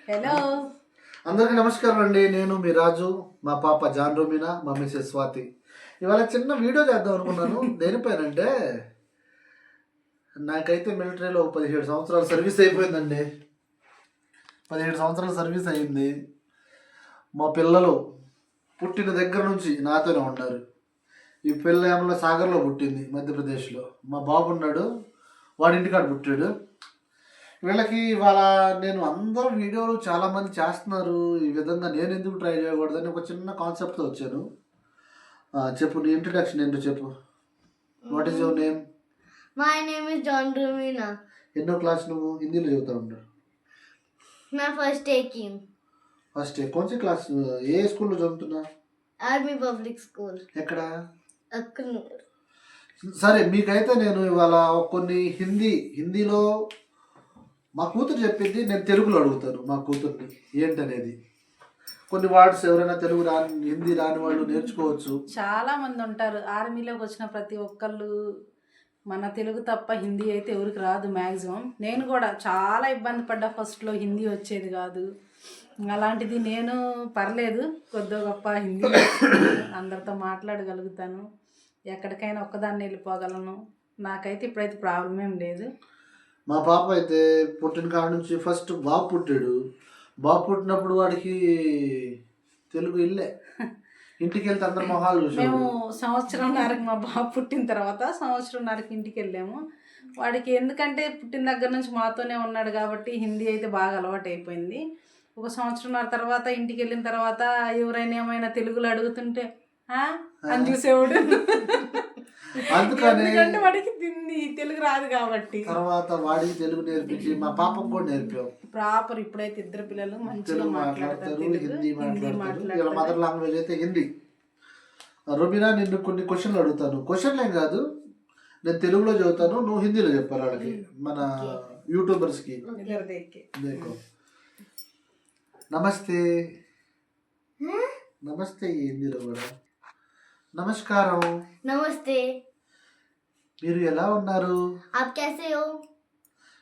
Hello అందరికీ నమస్కారం అండి. నేను మీ రాజు, మా పాప జాన్ రోమినా, మా మిసెస్ స్వాతి. ఇవాళ చిన్న వీడియో చేద్దాం అనుకున్నాను. దేనిపైనంటే నాకైతే మిలిటరీలో 17 సంవత్సరాలు సర్వీస్ అయిపోయిందండి. 17 సంవత్సరాల సర్వీస్ అయింది. మా పిల్లలు పుట్టిన దగ్గర నుంచి నాతోనే ఉన్నారు. ఈ పిల్ల ఏమన్నా సాగర్లో పుట్టింది, మధ్యప్రదేశ్లో. మా బాబు ఉన్నాడు, వాడి ఇంటికాడ పుట్టాడు. వీళ్ళకి ఇవాళ నేను అందరూ వీడియోలు చాలామంది చేస్తున్నారు, ఈ విధంగా నేను ఎందుకు ట్రై చేయకూడదని ఒక చిన్న కాన్సెప్ట్తో వచ్చాను. చెప్పు, నీ ఇంట్రడక్షన్ ఏంటో చెప్పు. What is your name? My name is John Romina. ఎన్నో క్లాస్ నువ్వు? హిందీలో చదువుతా ఉంటాడు. मैं फर्स्ट टेकिंग ఫస్ట్ కొంచెం క్లాస్. ఏ స్కూల్లో చదువుతున్నా? आर्मी पब्लिक स्कूल ఎక్కడ? अखनूर. సరే, మీకైతే నేను ఇవాళ కొన్ని హిందీలో మా కూతురు చెప్పింది, నేను తెలుగులో అడుగుతాను మా కూతుర్ని ఏంటనేది. కొన్ని వర్డ్స్ ఎవరైనా తెలుగు రాని, హిందీ రాని వాళ్ళు నేర్చుకోవచ్చు. చాలా మంది ఉంటారు ఆర్మీలోకి వచ్చిన ప్రతి ఒక్కళ్ళు. మన తెలుగు తప్ప హిందీ అయితే ఎవరికి రాదు మ్యాక్సిమం. నేను కూడా చాలా ఇబ్బంది పడ్డా, ఫస్ట్లో హిందీ వచ్చేది కాదు. అలాంటిది నేను పర్లేదు, కొద్దిగా గొప్ప హిందీ అందరితో మాట్లాడగలుగుతాను, ఎక్కడికైనా ఒక్కదాన్ని వెళ్ళిపోగలను. నాకైతే ఇప్పుడైతే ప్రాబ్లం ఏం లేదు. మా పాప అయితే పుట్టిన కాడ నుంచి ఫస్ట్ బాబు పుట్టాడు. బాబు పుట్టినప్పుడు వాడికి తెలుగు ఇల్లే, ఇంటికి వెళ్తే అందరు మొహాలు చూసాము. మేము సంవత్సరంన్నరకి, మా బాబు పుట్టిన తర్వాత సంవత్సరంన్నరకి ఇంటికి వెళ్ళాము. వాడికి ఎందుకంటే పుట్టిన దగ్గర నుంచి మాతోనే ఉన్నాడు కాబట్టి హిందీ అయితే బాగా అలవాటు అయిపోయింది. ఒక సంవత్సరంన్నర తర్వాత ఇంటికి వెళ్ళిన తర్వాత ఎవరైనా ఏమైనా తెలుగులో అడుగుతుంటే అని చూసేవాడు. ఎందుకంటే వాడికి తెలుగు రాదు కాబట్టి. తర్వాత వాడికి తెలుగు నేర్పించి మా పాపకు కూడా నేర్పాం. ప్రాపర్ ఇప్పుడైతే ఇద్దరు పిల్లలు మంచిగా మాట్లాడతారు, హిందీ మాట్లాడతారు. మదర్ లాంగ్వేజ్ అయితే హిందీ. రొబీనా, నిన్ను కొన్ని క్వశ్చన్లు అడుగుతాను. క్వశ్చన్లు ఏం కాదు, నేను తెలుగులో చదువుతాను, నువ్వు హిందీలో చెప్పాలి వాళ్ళకి, మన యూట్యూబర్స్కి. దేకో, నమస్తే. నమస్తే హిందీలో కూడా. నమస్కారం. नमस्ते. మీరు ఎలా ఉన్నారు? आप कैसे हो?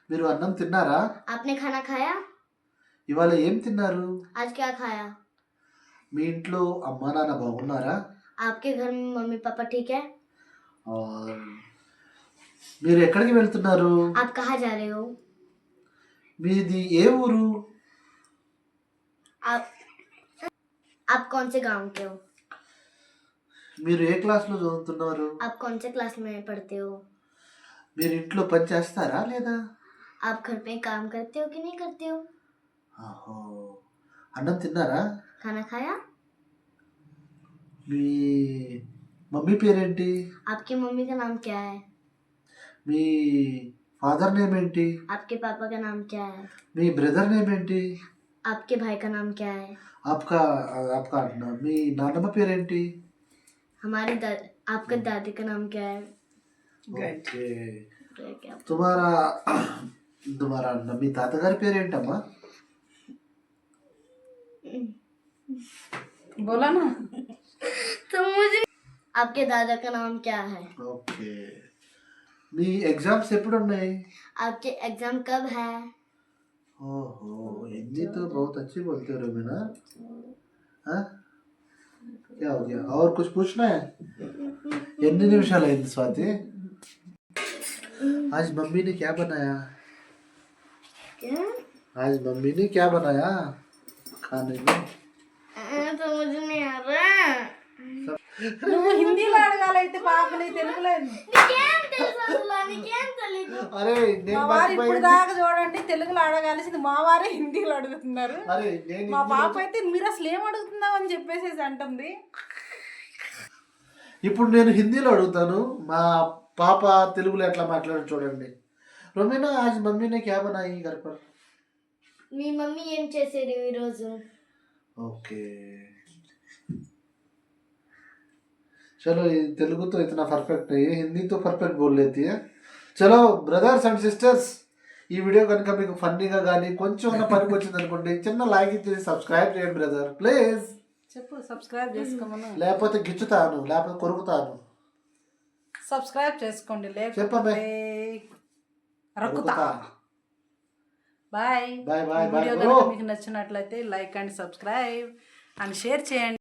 మీరు అన్నం తిన్నారా? आपने खाना खाया? ఇవాళ ఏం తిన్నారు? आज क्या खाया? మీ ఇంట్లో అమ్మా నాన్న బాగున్నారా? आपके घर में मम्मी पापा ठीक है? మీరు ఎక్కడికి వెళ్తున్నారు? आप कहाँ जा रहे हो? మీది ఏ ఊరు? आप कौन से गांव के हो? మీరు ఏ క్లాస్లో చదువుతున్నారు? आप कौन से क्लास में पढ़ते हो? మీరు ఇంట్లో పని చేస్తారా లేదా? आप घर पे काम करते हो कि नहीं करते हो? ఆహో, అన్నం తిన్నారా? खाना खाया? మీ మమ్మీ పేరేంటి? आपकी मम्मी का नाम क्या है? మీ ఫాదర్ నేమ్ ఏంటి? आपके पापा का नाम क्या है? మీ బ్రదర్ నేమ్ ఏంటి? आपके भाई का नाम क्या है? आपका आपका మీ నాన్నమ్మ పేరేంటి? हमारी आपके दादी का नाम क्या है? ఓకే. क्या? తుమారా తుమారా మీ తాతగారి పేరేంటమ్మా? बोला ना. तो मुझे आपके दादा का नाम क्या है? ఓకే. మీ ఎగ్జామ్స్ ఎప్పుడు ఉన్నాయి? आपके एग्जाम कब है? ओहो, हिंदी तो बहुत अच्छी बोलते हो रवीना. हाँ, क्या हो गया? और कुछ पूछना है? ఎన్ని నిమిషాలు అయింది స్వాతి? आज मम्मी ने क्या बनाया? क्या? आज मम्मी ने क्या बनाया खाने में? तो मुझे नहीं आ रहा. నువ్వు హిందీలో అడగాలైతే పాపని తెలుగులో. అరే మా వారు ఇప్పుడు దాకా చూడండి తెలుగులో అడగాల్సింది మా వారే హిందీలో అడుగుతున్నారు. మా పాప అయితే మీరు అసలు ఏం అడుగుతున్నావు అని చెప్పేసి అంటుంది. ఇప్పుడు నేను హిందీలో అడుగుతాను, మా పాప తెలుగులో ఎట్లా మాట్లాడు చూడండి. రొమీనా, आज मम्मी ने क्या बनाई घर पर? మీ మమ్మీ ఏం చేసేది ఈ రోజు? ओके, चलो ये तेलुगु तो इतना परफेक्ट नहीं है, हिंदी तो परफेक्ट बोल लेती है. चलो బ్రదర్స్ అండ్ సిస్టర్స్, ఈ వీడియో కనుక మీకు ఫన్నీగా కానీ కొంచెం పనికి వచ్చింది అనుకోండి, చిన్న లైక్ ఇచ్చేసి సబ్స్క్రైబ్ చేయండి బ్రదర్ ప్లీజ్. చెప్పు, సబ్స్క్రైబ్ చేసుకోమను. లేకపోతే గిచ్చుతాను, లేకపోతే కొరుకుతాను. సబ్స్క్రైబ్ చేసుకోండి, చెప్పండి. లేకపోతే రొక్కుతా. Bye. Bye bye bye video కనుక మీకు నచ్చినట్లయితే like and subscribe and share చేయండి.